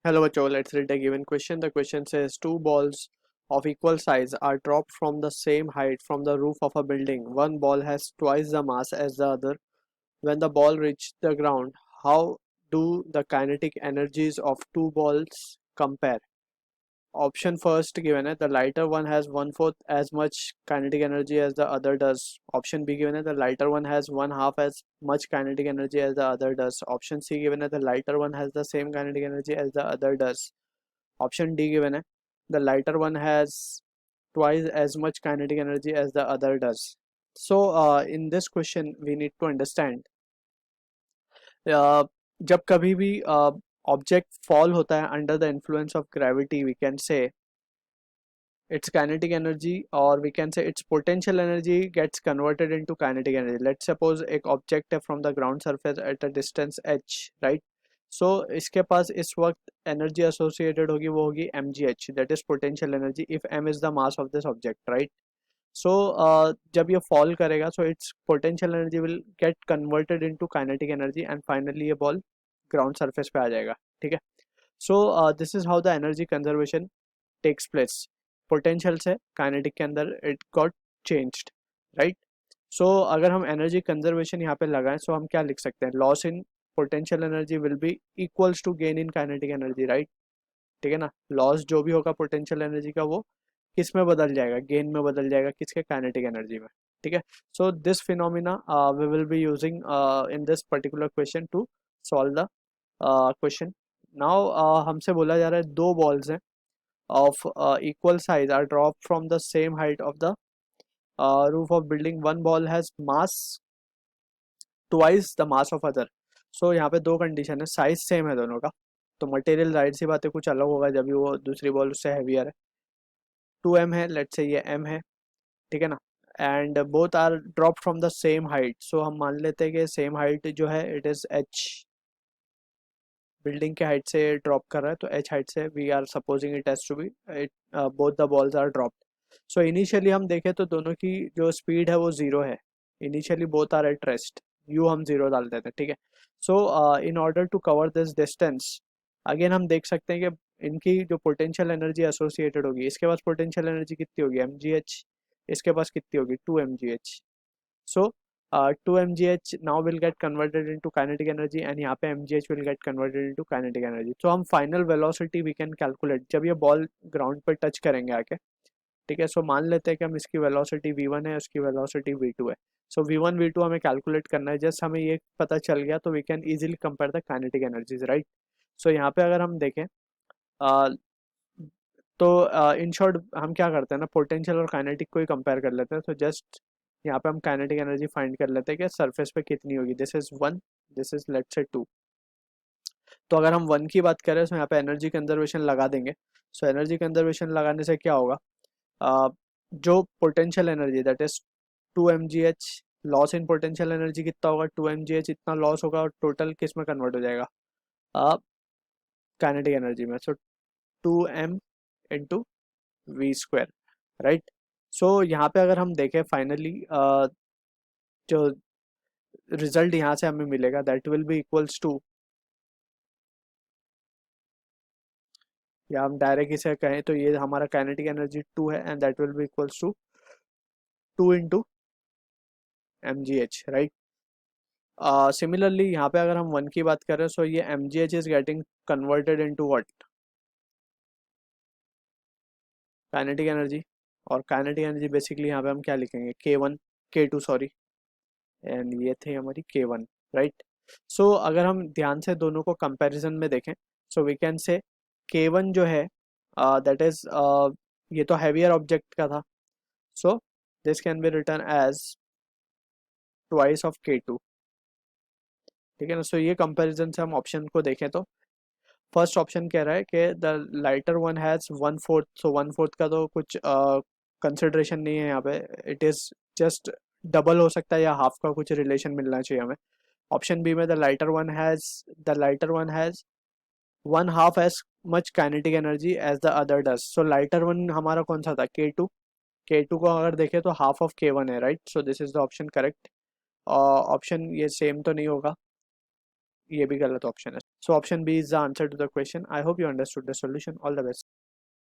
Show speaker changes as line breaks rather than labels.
Hello, bachcho. Let's read a given question. The question says two balls of equal size are dropped from the same height from the roof of a building. One ball has twice the mass as the other. When the ball reaches the ground, how do the kinetic energies of two balls compare? Option first given है, the lighter one has one fourth as much kinetic energy as the other does. Option B given है, the lighter one has one half as much kinetic energy as the other does. Option C given है, the lighter one has the same kinetic energy as the other does. Option D given है, the lighter one has twice as much kinetic energy as the other does. So in this question we need to understand जब कभी भी object fall होता है under the influence of gravity we can say its kinetic energy, or we can say its potential energy, gets converted into kinetic energy. Let's suppose एक object है from the ground surface at a distance h, right? So इसके पास इस वक्त energy associated होगी, वो होगी mgh, that is potential energy if m is the mass of this object, right? So जब ये fall करेगा, so its potential energy will get converted into kinetic energy and finally ये ball ground surface पे आ जाएगा, ठीक है? So this is how the energy conservation takes place. Potential से kinetic के अंदर इट गॉट चेंज्ड, राइट? सो अगर हम एनर्जी कंजर्वेशन यहाँ पे लगाएं, सो हम क्या लिख सकते हैं? Loss in potential energy will be equals to gain in kinetic energy, right? ठीक है ना? लॉस जो भी होगा पोटेंशियल एनर्जी का, वो किस में बदल जाएगा? गेन में बदल जाएगा, किसके? काइनेटिक एनर्जी में, ठीक है? So this phenomena we will be using in this particular question to solve the question. Now हमसे बोला जा रहा है दो बॉल्स हैं of equal size are dropped from the same height of the roof of building. One ball has mass twice the mass of other. So यहाँ पे दो कंडीशन है, साइज सेम है दोनों का, तो मटेरियल जाहिर सी बात है कुछ अलग होगा जब भी वो दूसरी बॉल उससे हैवियर है. 2m है, लेट्स से ये m है, ठीक है ना? And both are drop from the same height. So हम मान लेते हैं कि सेम हाइट जो है इट इज h, बिल्डिंग के हाइट से ड्रॉप कर रहा है, तो h हाइट से we are supposing it has to be it, both the balls are dropped. So initially हम देखें तो दोनों की जो स्पीड है वो जीरो है. Initially both are at rest, you हम जीरो डाल देते हैं, ठीक है? So in order to cover this distance, again हम देख सकते हैं कि इनकी जो पोटेंशियल एनर्जी एसोसिएटेड होगी, इसके पास पोटेंशियल एनर्जी कितनी होगी? mgh. इसके पास कितनी होगी? 2 mgh. So 2 mgh now will get converted into kinetic energy and यहाँ पे mgh will get converted into kinetic energy. तो हम final velocity we can calculate जब ये बॉल ग्राउंड पर टच करेंगे आके, ठीक है? सो मान लेते हैं कि हम इसकी वेलोसिटी v1 है, उसकी वेलोसिटी v2 है. सो v1 v2 हमें कैलकुलेट करना है. जस्ट हमें ये पता चल गया तो we can easily compare the kinetic energies, right? So यहाँ पे अगर हम देखें तो इन शॉर्ट हम क्या करते हैं ना, पोटेंशियल और काइनेटिक को ही कंपेयर कर लेते हैं. तो जस्ट यहाँ पे हम काइनेटिक एनर्जी फाइंड कर लेते हैं कि सरफेस पे कितनी होगी. This is 1, this is let's say 2. तो अगर हम 1 की बात करें तो यहाँ पे एनर्जी कंजर्वेशन लगा देंगे. सो एनर्जी कंजर्वेशन लगाने से क्या होगा? जो potential energy that is 2 mgh, loss in potential energy कितना होगा? 2 mgh इतना लॉस होगा और टोटल किस में कन्वर्ट हो जाएगा? काइनेटिक एनर्जी में. So 2m into v square, right? So यहाँ पे अगर हम देखें फाइनली जो रिजल्ट यहाँ से हमें मिलेगा that will be equals to, या हम डायरेक्ट इसे कहें तो ये हमारा काइनेटिक एनर्जी 2 है and that will be equals to 2 into mgh, right? Similarly यहाँ पे अगर हम 1 की बात करें, सो ये mgh is getting converted into what? Kinetic energy. और काइनेटिक एनर्जी बेसिकली यहाँ पे हम क्या लिखेंगे? k1 k2 सॉरी, एंड ये थे हमारी k1, राइट? सो अगर हम ध्यान से दोनों को कंपैरिजन में देखें, सो वी कैन से k1 जो है दैट इज ये तो हैवियर ऑब्जेक्ट का था, so this can be written as twice of k2, ठीक है ना? सो ये कंपैरिजन से हम ऑप्शन को देखें तो फर्स्ट ऑप्शन कह रहा है कि द लाइटर वन हैज़ 1/4. सो 1/4 का तो कुछ कंसिडरेशन नहीं है यहाँ पे, इट इज़ जस्ट डबल हो सकता है या हाफ का कुछ रिलेशन मिलना चाहिए हमें. ऑप्शन बी में the lighter one has 1/2 as much kinetic energy as the other does. So lighter one हमारा कौन सा था? k2. k2 को अगर देखें तो हाफ ऑफ k1 है, right? So this is the option correct. Option ये सेम तो नहीं होगा, ये भी गलत ऑप्शन है. So option B is the answer to the question. I hope you understood the solution. All the best.